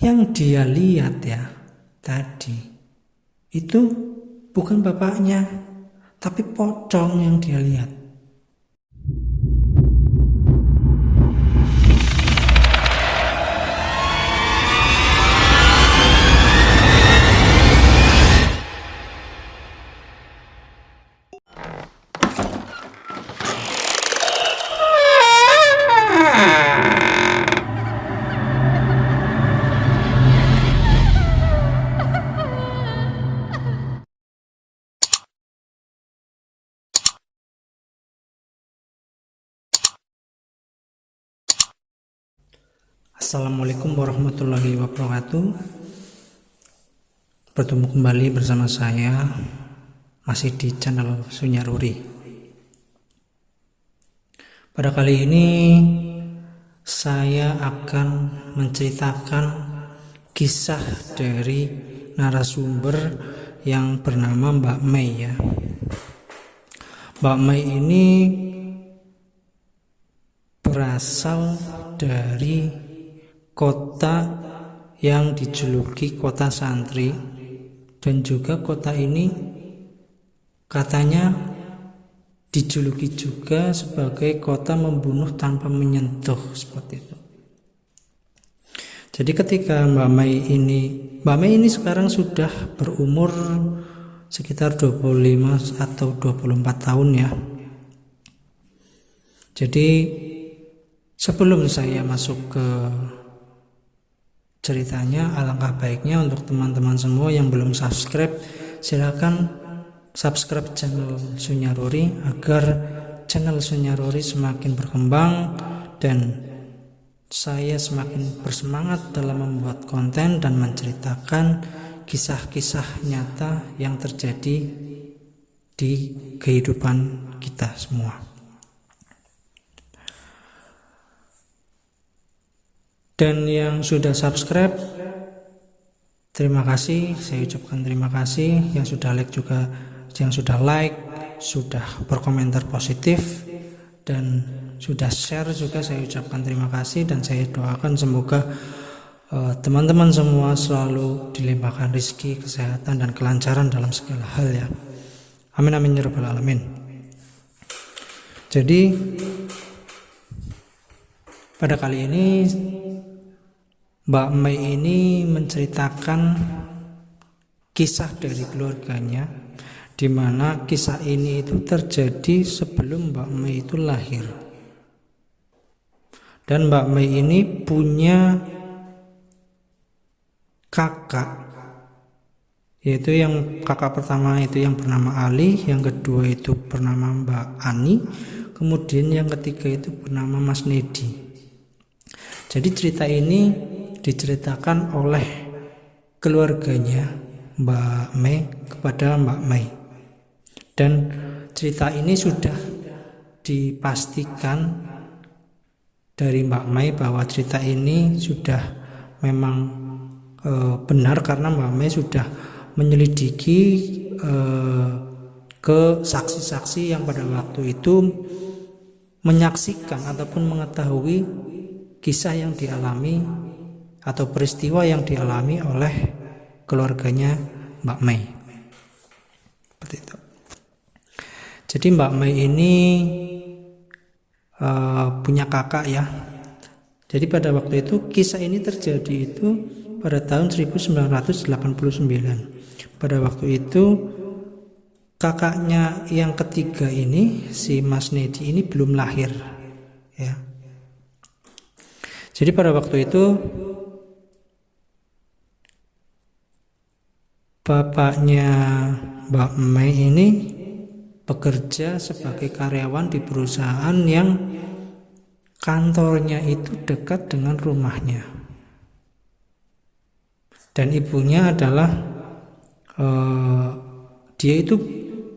Yang dia lihat ya tadi itu bukan bapaknya, tapi pocong yang dia lihat. Assalamualaikum warahmatullahi wabarakatuh. Bertemu kembali bersama saya masih di channel Sunyaruri. Pada kali ini saya akan menceritakan kisah dari narasumber yang bernama Mbak Mei ya. Mbak Mei ini berasal dari kota yang dijuluki kota santri, dan juga kota ini katanya dijuluki juga sebagai kota membunuh tanpa menyentuh, seperti itu. Jadi ketika Mbak Mei ini sekarang sudah berumur sekitar 25 atau 24 tahun ya. Jadi sebelum saya masuk ke ceritanya, alangkah baiknya untuk teman-teman semua yang belum subscribe, silakan subscribe channel Sunyaruri agar channel Sunyaruri semakin berkembang dan saya semakin bersemangat dalam membuat konten dan menceritakan kisah-kisah nyata yang terjadi di kehidupan kita semua. Dan yang sudah subscribe, terima kasih, saya ucapkan terima kasih. Yang sudah like juga, yang sudah like, sudah berkomentar positif, dan sudah share juga, saya ucapkan terima kasih. Dan saya doakan semoga teman-teman semua selalu dilimpahkan rezeki, kesehatan, dan kelancaran dalam segala hal ya. Amin amin ya rabbal alamin. Jadi pada kali ini Mbak Mei ini menceritakan kisah dari keluarganya, di mana kisah ini itu terjadi sebelum Mbak Mei itu lahir. Dan Mbak Mei ini punya kakak, yaitu yang kakak pertama itu yang bernama Ali, yang kedua itu bernama Mbak Ani, kemudian yang ketiga itu bernama Mas Nedi. Jadi cerita ini diceritakan oleh keluarganya Mbak Mei kepada Mbak Mei, dan cerita ini sudah dipastikan dari Mbak Mei bahwa cerita ini sudah memang benar, karena Mbak Mei sudah menyelidiki ke saksi-saksi yang pada waktu itu menyaksikan ataupun mengetahui kisah yang dialami atau peristiwa yang dialami oleh keluarganya Mbak Mei. Seperti itu. Jadi Mbak Mei ini punya kakak ya. Jadi pada waktu itu kisah ini terjadi itu pada tahun 1989. Pada waktu itu kakaknya yang ketiga ini, si Mas Nedi ini belum lahir ya. Jadi pada waktu itu bapaknya Mbak Mei ini bekerja sebagai karyawan di perusahaan yang kantornya itu dekat dengan rumahnya. Dan ibunya adalah dia itu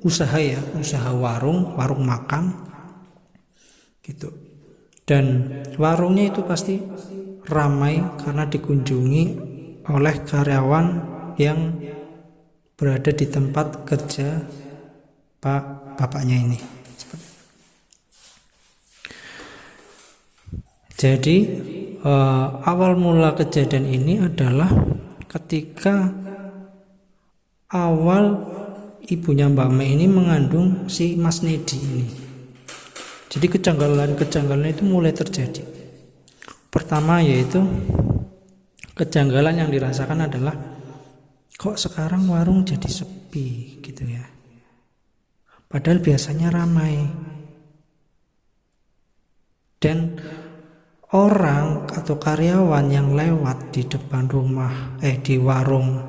usaha ya, usaha warung makan gitu. Dan warungnya itu pasti ramai karena dikunjungi oleh karyawan yang berada di tempat kerja bapaknya ini. Jadi awal mula kejadian ini adalah ketika awal ibunya Mbak Mei ini mengandung si Mas Nedi ini. Jadi kejanggalan itu mulai terjadi. Pertama yaitu kejanggalan yang dirasakan adalah kok sekarang warung jadi sepi gitu ya. Padahal biasanya ramai. Dan orang atau karyawan yang lewat di depan rumah di warung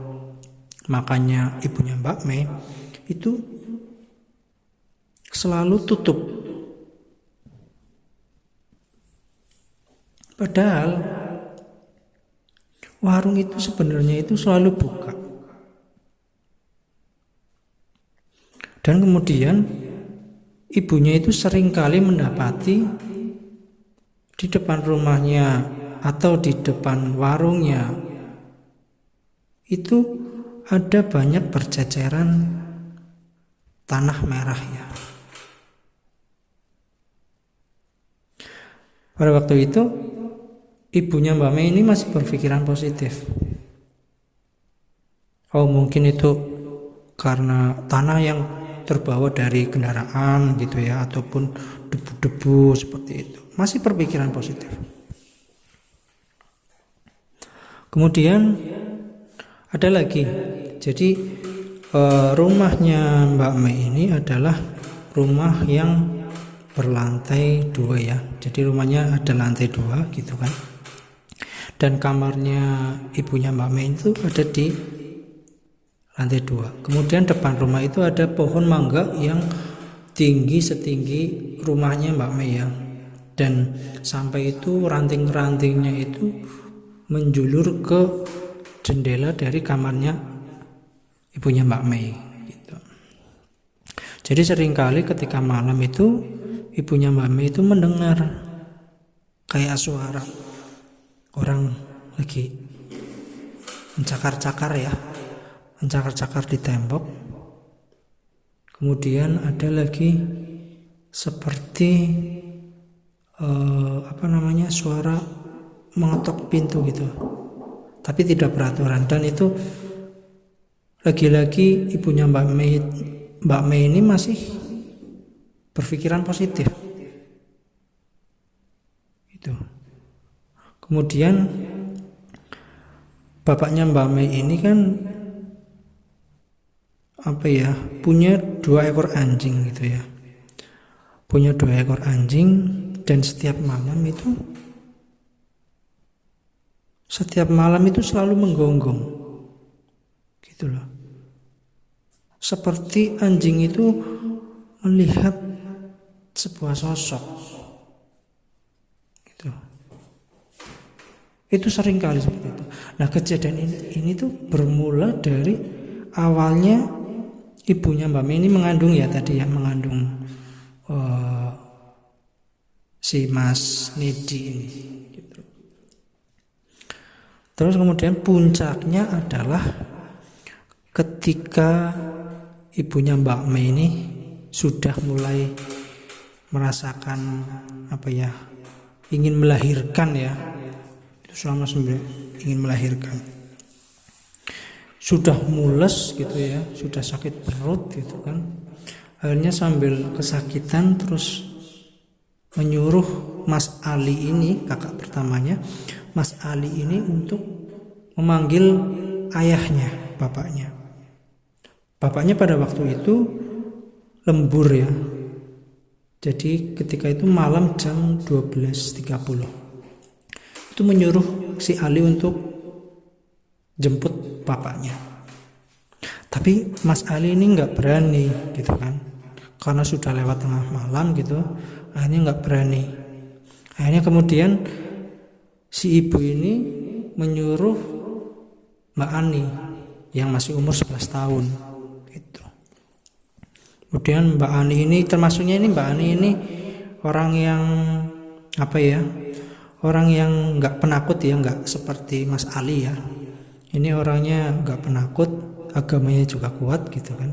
makannya ibunya Mbak Mei itu selalu tutup. Padahal warung itu sebenarnya itu selalu buka. Dan kemudian ibunya itu seringkali mendapati di depan rumahnya atau di depan warungnya itu ada banyak berceceran tanah merah ya. Pada waktu itu ibunya Mbak Mei ini masih berpikiran positif. Oh mungkin itu karena tanah yang terbawa dari kendaraan gitu ya, ataupun debu-debu seperti itu. Masih berpikiran positif. Kemudian ada lagi. Jadi rumahnya Mbak Mei ini adalah rumah yang berlantai 2 ya. Jadi rumahnya ada lantai 2 gitu kan. Dan kamarnya ibunya Mbak Mei itu ada di lantai 2. Kemudian depan rumah itu ada pohon mangga yang tinggi setinggi rumahnya Mbak Mei ya. Dan sampai itu ranting-rantingnya itu menjulur ke jendela dari kamarnya ibunya Mbak Mei gitu. Jadi seringkali ketika malam itu ibunya Mbak Mei itu mendengar kayak suara orang lagi mencakar-cakar ya, mencakar-cakar di tembok. Kemudian ada lagi seperti suara mengetok pintu gitu, tapi tidak beraturan. Dan itu lagi-lagi ibunya Mbak Mei ini masih berpikiran positif itu. Kemudian bapaknya Mbak Mei ini kan punya 2 ekor anjing gitu ya, punya 2 ekor anjing. Dan setiap malam itu selalu menggonggong gitu loh, seperti anjing itu melihat sebuah sosok gitu. Itu sering kali seperti itu. Nah kejadian ini tuh bermula dari awalnya ibunya Mbak Mei ini mengandung ya tadi ya, mengandung si Mas Nedi ini gitu. Terus kemudian puncaknya adalah ketika ibunya Mbak Mei ini sudah mulai merasakan ingin melahirkan ya, itu selama 9 ingin melahirkan, sudah mules gitu ya, sudah sakit perut gitu kan. Akhirnya sambil kesakitan terus menyuruh Mas Ali ini, kakak pertamanya, Mas Ali ini untuk memanggil ayahnya, bapaknya. Bapaknya pada waktu itu lembur ya. Jadi ketika itu malam jam 12.30. Itu menyuruh si Ali untuk jemput bapaknya. Tapi Mas Ali ini nggak berani gitu kan, karena sudah lewat tengah malam gitu. Akhirnya nggak berani. Akhirnya kemudian si ibu ini menyuruh Mbak Ani yang masih umur 11 tahun gitu. Kemudian Mbak Ani ini, termasuknya ini Mbak Ani ini orang yang orang yang nggak penakut ya, nggak seperti Mas Ali ya. Ini orangnya nggak penakut, agamanya juga kuat gitu kan.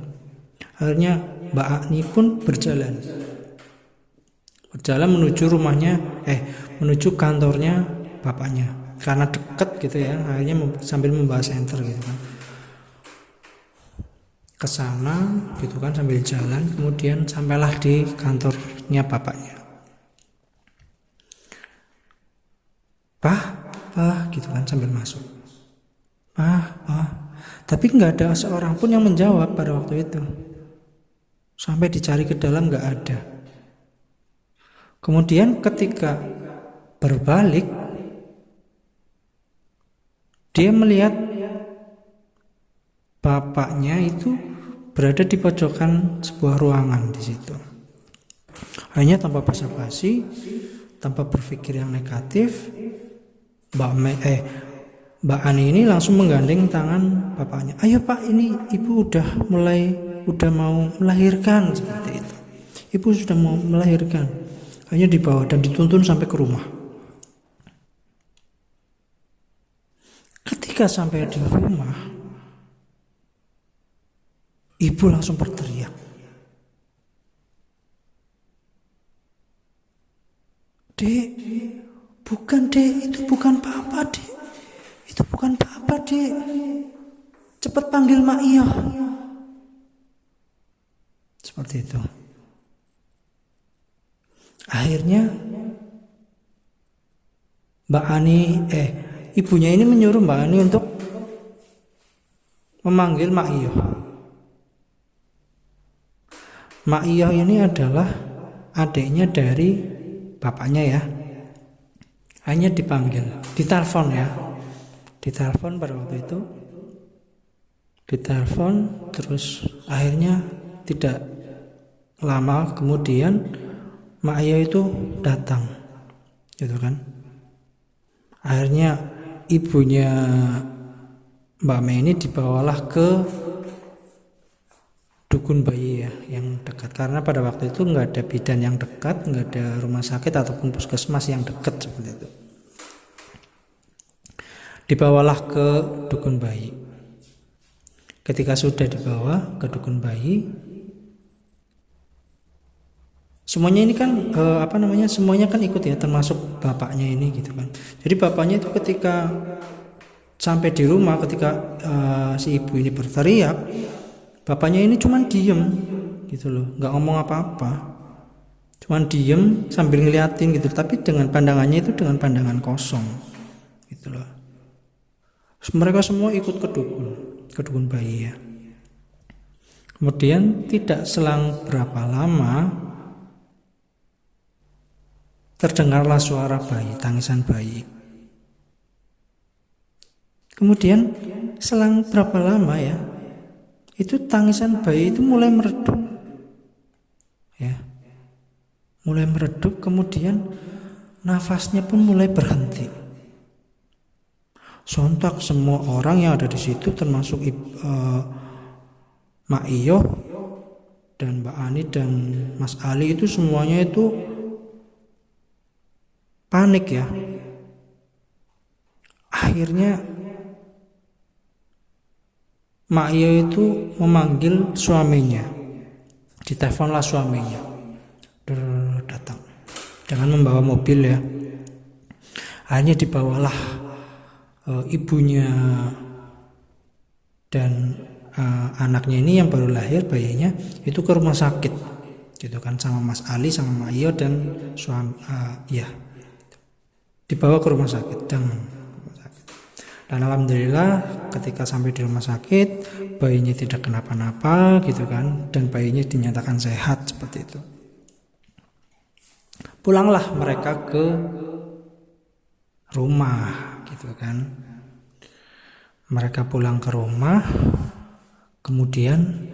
Akhirnya Mbak Ani pun berjalan berjalan menuju rumahnya, menuju kantornya bapaknya. Karena deket gitu ya, akhirnya sambil membawa senter gitu kan, ke sana gitu kan sambil jalan, kemudian sampailah di kantornya bapaknya. Pah gitu kan sambil masuk. Pah. Tapi nggak ada seorang pun yang menjawab pada waktu itu. Sampai dicari ke dalam nggak ada. Kemudian ketika berbalik, dia melihat bapaknya itu berada di pojokan sebuah ruangan di situ. Hanya tanpa basa-basi, tanpa berpikir yang negatif, Mbak Ani ini langsung menggandeng tangan bapaknya. Ayo Pak, ini ibu udah mau melahirkan, seperti itu. Ibu sudah mau melahirkan. Hanya dibawa dan dituntun sampai ke rumah. Ketika sampai di rumah, ibu langsung berteriak. Dek, bukan dek, itu bukan papa dek. Itu bukan papa dek. Cepat panggil Mak Iyo. Seperti itu. Akhirnya Mbak Ani, ibunya ini menyuruh Mbak Ani untuk memanggil Mak Iyo. Mak Iyo ini adalah adiknya dari bapaknya ya. Hanya dipanggil, ditelepon ya. Ditelepon pada waktu itu. Ditelepon terus akhirnya tidak lama kemudian Mak Iyo itu datang. Gitu kan. Akhirnya ibunya Mbak Mei ini dibawalah ke dukun bayi ya yang dekat, karena pada waktu itu nggak ada bidan yang dekat, nggak ada rumah sakit ataupun puskesmas yang dekat seperti itu. Dibawalah ke dukun bayi. Ketika sudah dibawa ke dukun bayi, semuanya ini kan semuanya kan ikut ya, termasuk bapaknya ini gitu kan. Jadi bapaknya itu ketika sampai di rumah, ketika si ibu ini berteriak, bapaknya ini cuman diem gitu loh, nggak ngomong apa-apa, cuman diem sambil ngeliatin gitu, tapi dengan pandangannya itu dengan pandangan kosong gitu loh. Mereka semua ikut ke dukun bayi ya. Kemudian tidak selang berapa lama terdengarlah suara bayi, tangisan bayi. Kemudian selang berapa lama ya, itu tangisan bayi itu mulai meredup ya, mulai meredup, kemudian nafasnya pun mulai berhenti. Sontak semua orang yang ada di situ, termasuk Mak Iyo dan Mbak Ani dan Mas Ali, itu semuanya itu panik ya. Akhirnya Mak Iyo itu memanggil suaminya, diteleponlah suaminya, datang dengan membawa mobil ya. Akhirnya dibawalah ibunya dan anaknya ini yang baru lahir, bayinya itu ke rumah sakit gitu kan, sama Mas Ali sama Mak Iyo dan suami dibawa ke rumah sakit dan alhamdulillah ketika sampai di rumah sakit bayinya tidak kenapa-napa gitu kan, dan bayinya dinyatakan sehat seperti itu. Pulanglah mereka ke rumah gitu kan. Mereka pulang ke rumah, kemudian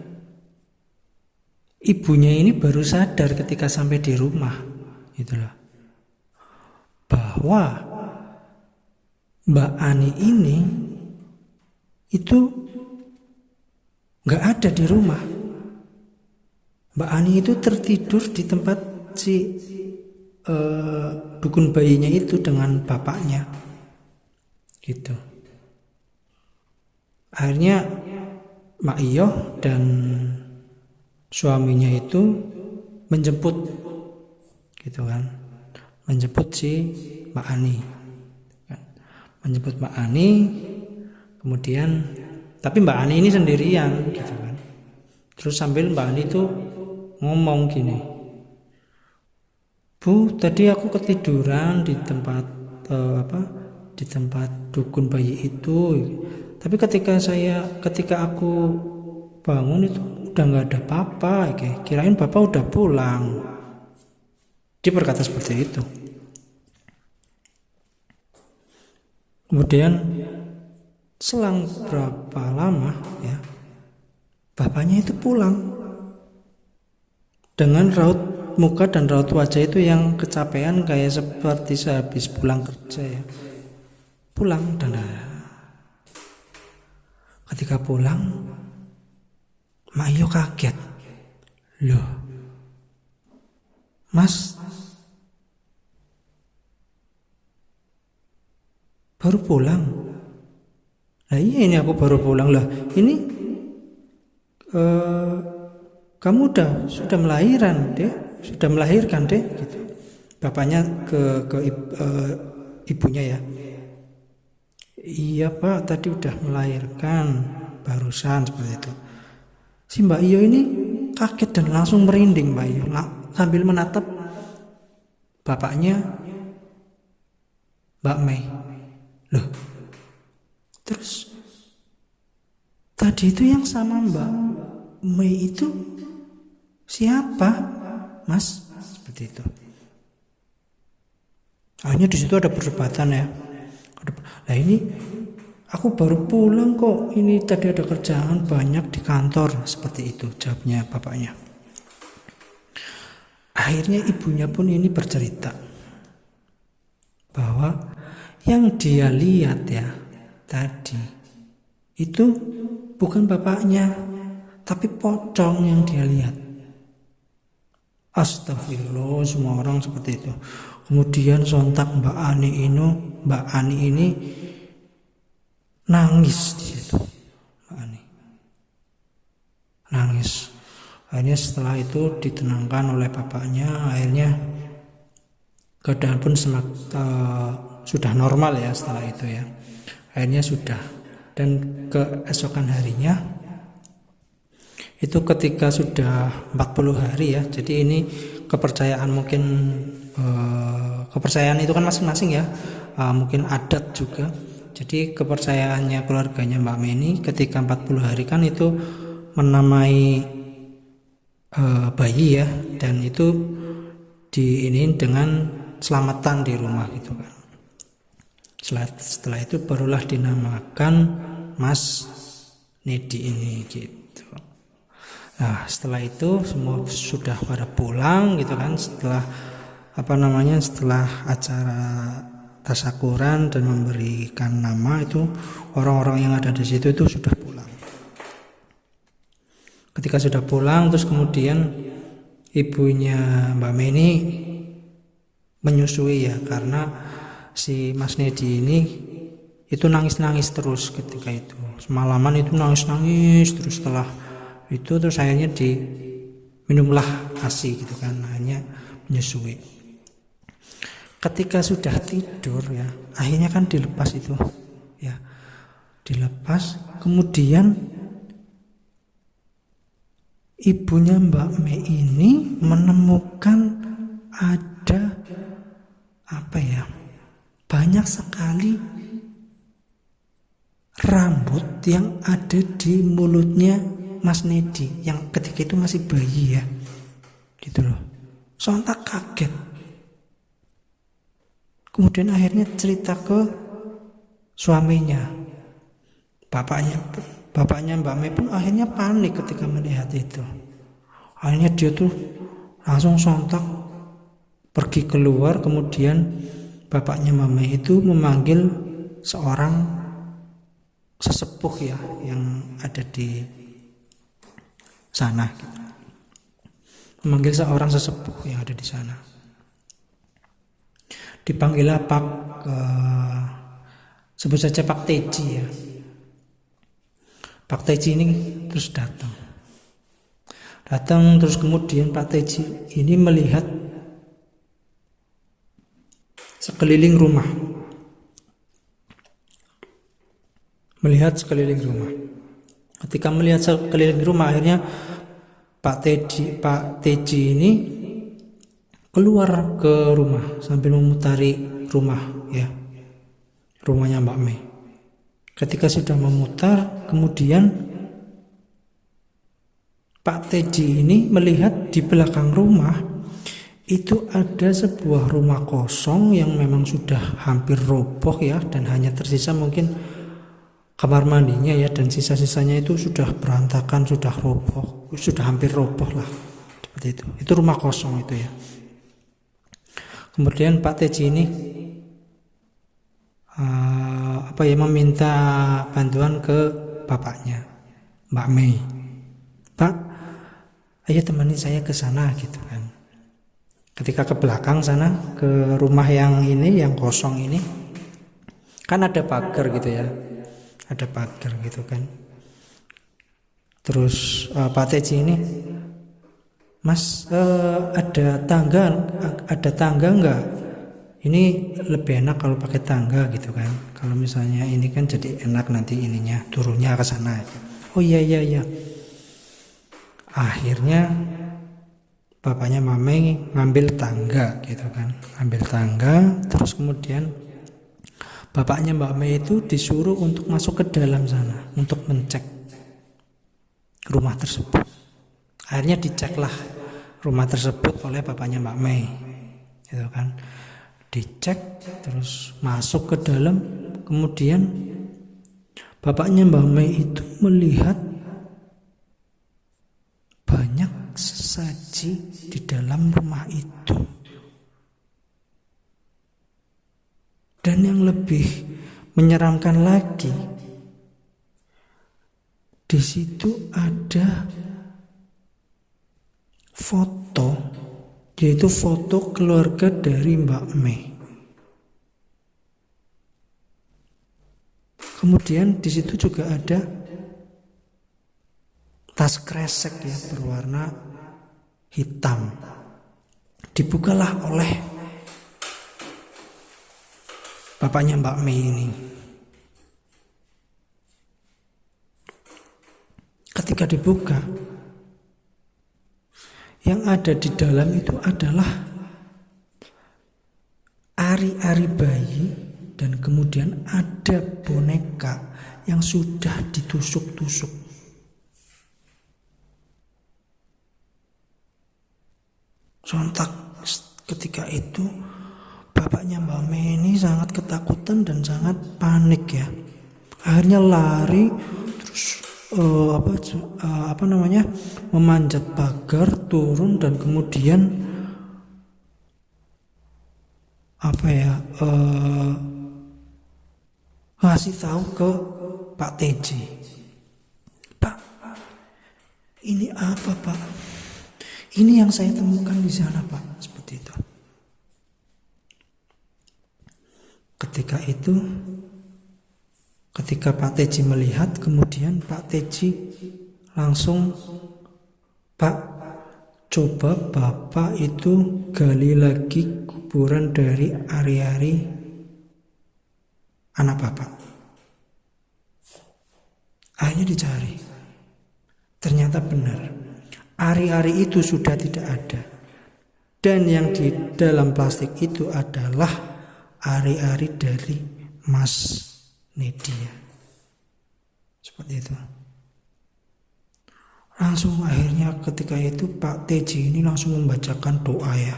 ibunya ini baru sadar ketika sampai di rumah itulah, bahwa Mbak Ani ini itu nggak ada di rumah. Mbak Ani itu tertidur di tempat si dukun bayinya itu dengan bapaknya gitu. Akhirnya Mak Iyo dan suaminya itu menjemput gitu kan, menjemput si Mbak Ani, menjemput Mbak Ani, kemudian tapi Mbak Ani ini sendirian gitu kan. Terus sambil Mbak Ani tuh ngomong gini, Bu, tadi aku ketiduran di tempat di tempat dukun bayi itu. Tapi ketika aku bangun itu udah nggak ada papa, kirain papa udah pulang. Dia berkata seperti itu. Kemudian selang berapa lama ya, bapaknya itu pulang dengan raut muka dan raut wajah itu yang kecapean, kayak seperti sehabis pulang kerja ya. Pulang, dan ketika pulang Mak Iyo kaget. Loh, Mas baru pulang? Nah iya, ini aku baru pulang. Lah ini kamu sudah melahirkan deh gitu. Bapaknya ke ibunya ya. Iya Pak, tadi udah melahirkan barusan, seperti itu. Si Mbak Iyo ini kaget dan langsung merinding Mbak Iyo sambil menatap bapaknya Mbak Mei. Loh, terus tadi itu yang sama Mbak Mei itu siapa, Mas? Seperti itu. Akhirnya di situ ada perdebatan ya. Nah ini aku baru pulang kok, ini tadi ada kerjaan banyak di kantor, seperti itu jawabnya bapaknya. Akhirnya ibunya pun ini bercerita bahwa yang dia lihat ya tadi itu bukan bapaknya, tapi pocong yang dia lihat. Astagfirullah, semua orang seperti itu. Kemudian sontak Mbak Ani ini nangis di situ. Mbak Ani nangis. Akhirnya setelah itu ditenangkan oleh bapaknya, akhirnya keadaan pun sudah normal ya setelah itu ya. Akhirnya sudah, dan keesokan harinya itu ketika sudah 40 hari ya. Jadi ini kepercayaan, mungkin kepercayaan itu kan masing-masing ya, mungkin adat juga. Jadi kepercayaannya keluarganya Mbak Meni ketika 40 hari kan itu menamai bayi ya, dan itu diinin dengan selamatan di rumah gitu kan. Setelah itu barulah dinamakan Mas Nedi ini gitu. Nah setelah itu semua sudah pada pulang gitu kan, setelah setelah acara tasyakuran dan memberikan nama itu, orang-orang yang ada di situ itu sudah pulang. Ketika sudah pulang, terus kemudian ibunya Mbak Meni menyusui ya, karena si Mas Nedi ini itu nangis-nangis terus ketika itu. Semalaman itu nangis-nangis terus. Setelah itu terus akhirnya diminumlah ASI gitu kan, akhirnya menyusui. Ketika sudah tidur ya, akhirnya kan dilepas itu ya, dilepas. Kemudian ibunya Mbak Mei ini menemukan ada banyak sekali rambut yang ada di mulutnya Mas Nedi yang ketika itu masih bayi ya, gitu loh. Sontak kaget. Kemudian akhirnya cerita ke suaminya. Bapaknya Mbak Mei pun akhirnya panik ketika melihat itu. Akhirnya dia tuh langsung sontak pergi keluar. Kemudian bapaknya Mbak Mei itu memanggil seorang sesepuh ya yang ada di sana, memanggil seorang sesepuh yang ada di sana. Dipanggillah sebut saja Pak Teji ya. Pak Teji ini terus datang terus kemudian Pak Teji ini melihat sekeliling rumah. Melihat sekeliling rumah. Ketika melihat sekeliling rumah, akhirnya Pak Teji ini keluar ke rumah sambil memutari rumah, ya, rumahnya Mbak Mei. Ketika sudah memutar, kemudian Pak Teji ini melihat di belakang rumah itu ada sebuah rumah kosong yang memang sudah hampir roboh, ya, dan hanya tersisa mungkin kamar mandinya, ya, dan sisa-sisanya itu sudah berantakan, sudah roboh, sudah hampir roboh lah, seperti itu. Itu rumah kosong itu, ya. Kemudian Pak Teji ini meminta bantuan ke bapaknya, Mbak Mei. Pak, ayo temani saya ke sana, gitu kan. Ketika ke belakang sana, ke rumah yang ini, yang kosong ini, kan ada pagar gitu, ya. Ada pagar gitu kan. Terus Pak Teji ini, Mas, ada tangga enggak? Ini lebih enak kalau pakai tangga gitu kan. Kalau misalnya ini kan jadi enak nanti ininya turunnya ke sana. Oh iya. Akhirnya bapaknya Mame ngambil tangga gitu kan. Ambil tangga, terus kemudian bapaknya Mbak Mei itu disuruh untuk masuk ke dalam sana untuk mencek rumah tersebut. Akhirnya diceklah rumah tersebut oleh bapaknya Mbak Mei, gitu kan. Dicek, terus masuk ke dalam. Kemudian bapaknya Mbak Mei itu melihat banyak sesaji di dalam rumah itu. Dan yang lebih menyeramkan lagi, di situ ada foto, yaitu foto keluarga dari Mbak Mei. Kemudian di situ juga ada tas kresek, ya, berwarna hitam. Dibukalah oleh bapaknya Mbak Mei ini. Ketika dibuka, yang ada di dalam itu adalah ari-ari bayi, dan kemudian ada boneka yang sudah ditusuk-tusuk. Sontak ketika itu bapaknya Mbak Mei ini sangat ketakutan dan sangat panik, ya. Akhirnya lari, terus memanjat pagar, turun, dan kemudian ngasih tahu ke Pak Teji. Pak, ini apa, Pak? Ini yang saya temukan di sana, Pak. Seperti itu. Ketika Pak Teji melihat, kemudian Pak Teji langsung, Pak, coba Bapak itu gali lagi kuburan dari ari-ari anak Bapak. Akhirnya dicari. Ternyata benar. Ari-ari itu sudah tidak ada. Dan yang di dalam plastik itu adalah ari-ari dari Mas Nedia. Seperti itu. Langsung akhirnya ketika itu Pak Teji ini langsung membacakan doa, ya.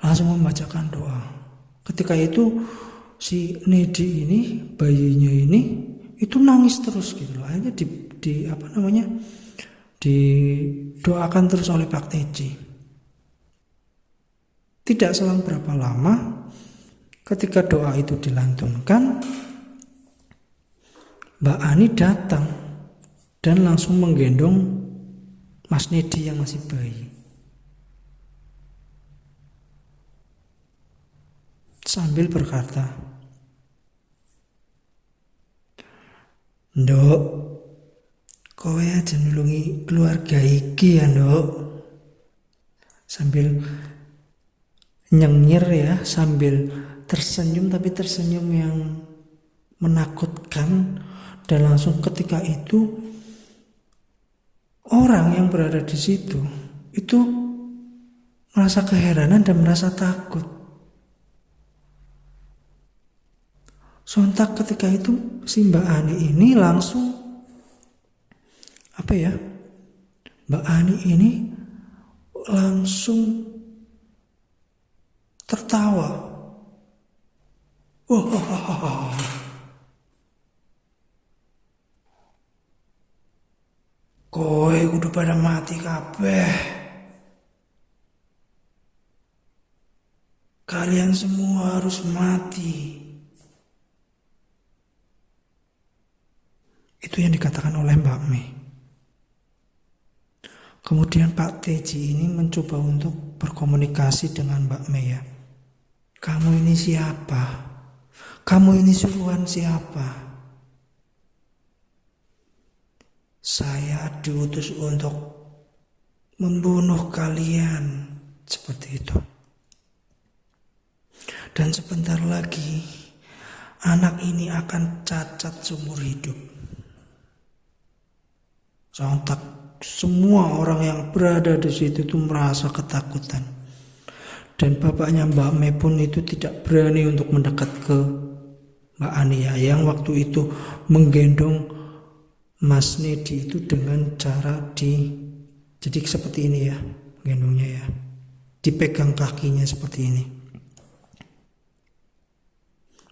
Langsung membacakan doa. Ketika itu si Nedi ini, bayinya ini, itu nangis terus gitu loh. Akhirnya didoakan terus oleh Pak Teji. Tidak selang berapa lama, ketika doa itu dilantunkan, Mbak Ani datang dan langsung menggendong Mas Nedi yang masih bayi. Sambil berkata, "Nduk, kowe aja nulungi keluarga iki ya, Nduk." Sambil nyengir ya, sambil tersenyum, tapi tersenyum yang menakutkan. Dan langsung ketika itu orang yang berada di situ itu merasa keheranan dan merasa takut. Sontak ketika itu si Mbak Ani ini langsung Mbak Ani ini langsung tertawa. Wah, kowe udah pada mati kabeh. Kalian semua harus mati. Itu yang dikatakan oleh Mbak Mei. Kemudian Pak Teji ini mencoba untuk berkomunikasi dengan Mbak Mei ya. Kamu ini siapa? Kamu ini suruhan siapa? Saya diutus untuk membunuh kalian. Seperti itu. Dan sebentar lagi anak ini akan cacat seumur hidup. Sontak semua orang yang berada di situ itu merasa ketakutan. Dan bapaknya Mbak Mei pun itu tidak berani untuk mendekat ke Mbak Ani ya, yang waktu itu menggendong Mas Nedi itu dengan cara jadi seperti ini ya, gendongnya ya, dipegang kakinya seperti ini.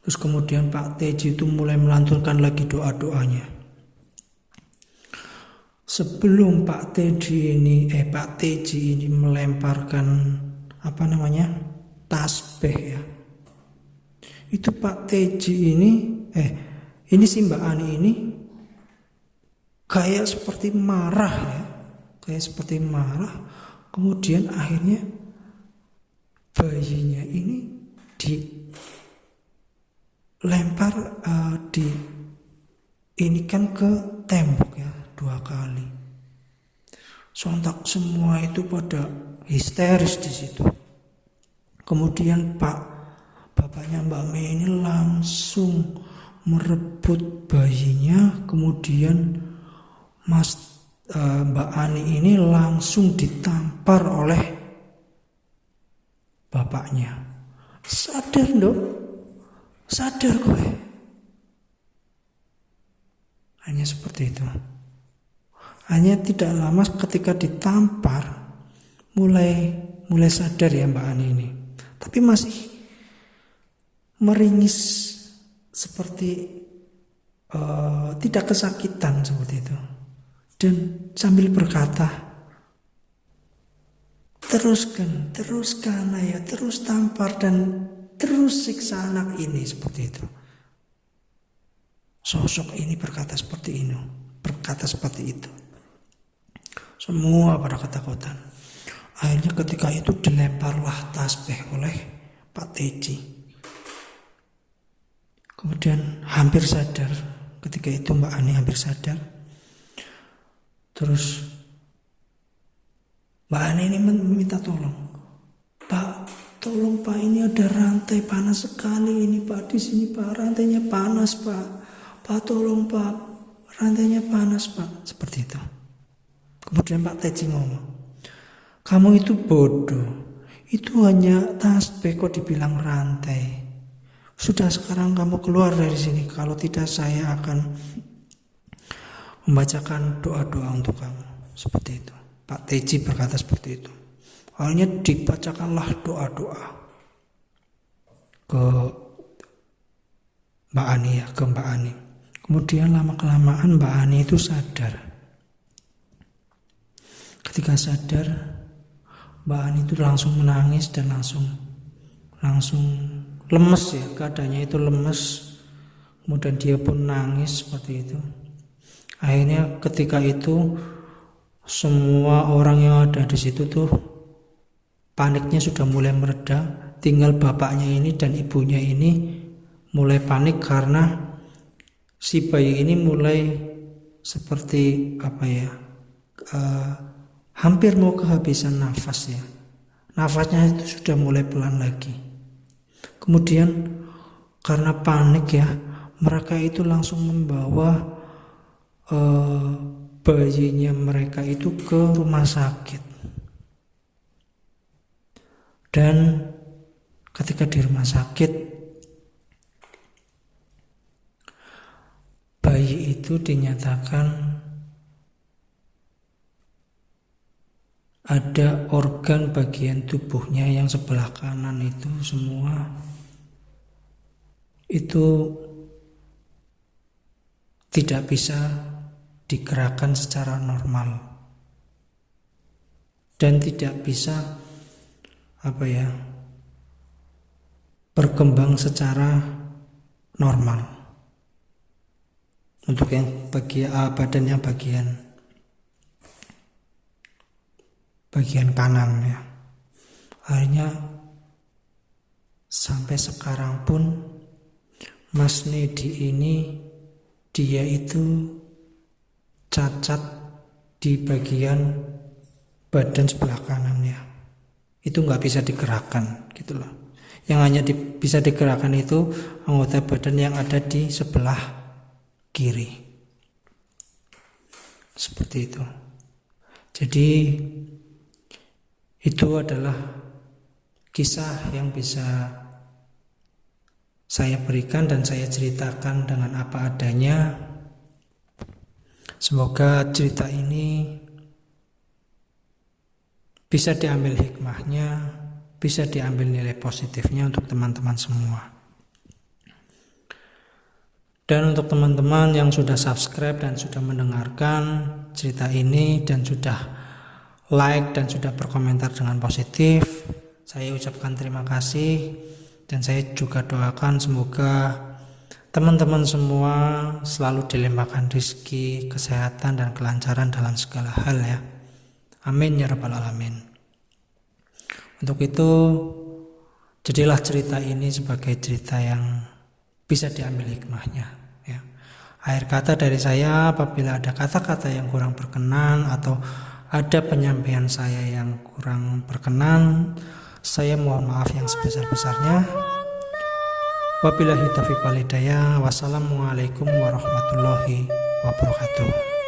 Terus kemudian Pak Teji itu mulai melantunkan lagi doa-doanya. Sebelum Pak Teji ini melemparkan tasbih ya, itu Pak Teji ini si Mbak Ani ini kayak seperti marah. Kemudian akhirnya bayinya ini dilempar diinikan ke tembok ya 2 kali. Sontak semua itu pada histeris di situ. Kemudian bapaknya Mbak Mei ini langsung merebut bayinya, kemudian Mbak Ani ini langsung ditampar oleh bapaknya. Sadar dong, sadar gue. Hanya seperti itu. Hanya tidak lama ketika ditampar mulai sadar ya Mbak Ani ini. Tapi masih meringis seperti tidak kesakitan seperti itu. Dan sambil berkata, teruskan ayo, terus tampar dan terus siksa anak ini, seperti itu. Sosok ini berkata seperti itu. Semua pada ketakutan. Akhirnya ketika itu dilemparlah tasbih oleh Pak Teji. Kemudian hampir sadar. Ketika itu Mbak Ani hampir sadar. Terus Mbak Ani ini meminta tolong. Pak, tolong Pak, ini ada rantai panas sekali ini Pak, di sini Pak, rantainya panas Pak. Pak tolong Pak, rantainya panas Pak. Seperti itu. Kemudian Pak Teji ngomong, kamu itu bodoh. Itu hanya tasbih kok dibilang rantai. Sudah sekarang kamu keluar dari sini. Kalau tidak saya akan membacakan doa-doa untuk kamu. Seperti itu. Pak Teji berkata seperti itu. Akhirnya dibacakanlah doa-doa ke Mbak Ani ya, ke Mbak Ani. Kemudian lama-kelamaan Mbak Ani itu sadar. Ketika sadar, Mbak Ani itu langsung menangis dan langsung lemes ya, keadaannya itu lemes. Kemudian dia pun nangis seperti itu. Akhirnya ketika itu semua orang yang ada di situ tuh paniknya sudah mulai mereda. Tinggal bapaknya ini dan ibunya ini mulai panik karena si bayi ini mulai seperti hampir mau kehabisan nafas ya. nafasnya itu sudah mulai pelan lagi. Kemudian karena panik ya, mereka itu langsung membawa bayinya mereka itu ke rumah sakit. Dan ketika di rumah sakit, bayi itu dinyatakan ada organ bagian tubuhnya yang sebelah kanan itu semua itu tidak bisa digerakkan secara normal dan tidak bisa berkembang secara normal untuk yang badan yang bagian kanan ya. Akhirnya sampai sekarang pun Mas Nedi ini dia itu cacat di bagian badan sebelah kanan ya. Itu nggak bisa digerakkan gitu loh. Yang hanya bisa digerakkan itu anggota badan yang ada di sebelah kiri. Seperti itu. Jadi itu adalah kisah yang bisa saya berikan dan saya ceritakan dengan apa adanya. Semoga cerita ini bisa diambil hikmahnya, bisa diambil nilai positifnya untuk teman-teman semua. Dan untuk teman-teman yang sudah subscribe dan sudah mendengarkan cerita ini dan sudah like dan sudah berkomentar dengan positif, saya ucapkan terima kasih. Dan saya juga doakan semoga teman-teman semua selalu dilimpahkan rezeki, kesehatan, dan kelancaran dalam segala hal ya. Amin ya rabbal alamin. Untuk itu, jadilah cerita ini sebagai cerita yang bisa diambil hikmahnya ya. Akhir kata dari saya, apabila ada kata-kata yang kurang berkenan atau ada penyampaian saya yang kurang berkenan, saya mohon maaf yang sebesar-besarnya. Wabillahi taufiq wal hidayah. Wassalamualaikum warahmatullahi wabarakatuh.